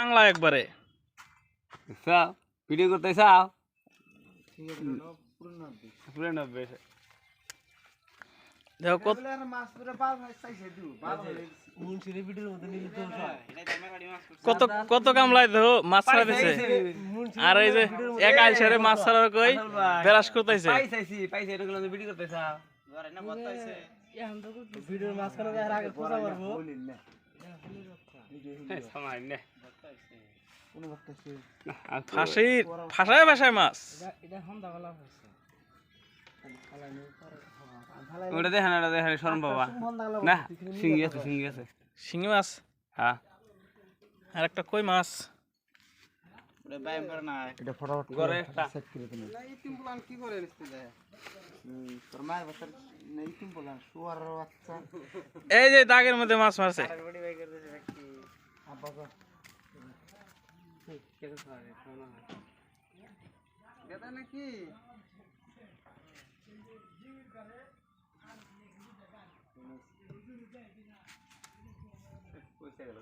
বাংলা একবারে ভিডিও করতে চাও দেখো কত কত কামলায় দেখো মাছ ছাড়া দিছে আর এই যে এক আইসারে মাছ ছাড়ার কই বেরাস করতেছে ভিডিও করতে চাও ভিডিওর মাঝখানে দেখার আগে পোষা পারবো ফাঁসির ফাঁসায় ভাষায় মাছ এটা হামদা গলা হচ্ছে ওটা দেখেন শরম বাবা না সিঙ্গি আছে শিঙি মাছ হ্যাঁ আর একটা কই মাছ এটা ফটাফট করে একটা সেট করে দিন এই টিম্পলান কি করে নিতে যায় তোর মায়ের বাচ্চা এই টিম্পলান শুয়ার বাচ্চা এই যে দাগের মধ্যে মাছ মারছে বডি বাই করে দিছে কি আব্বা গো কেন করে খাওয়া না গেদা নাকি পয়সা গেল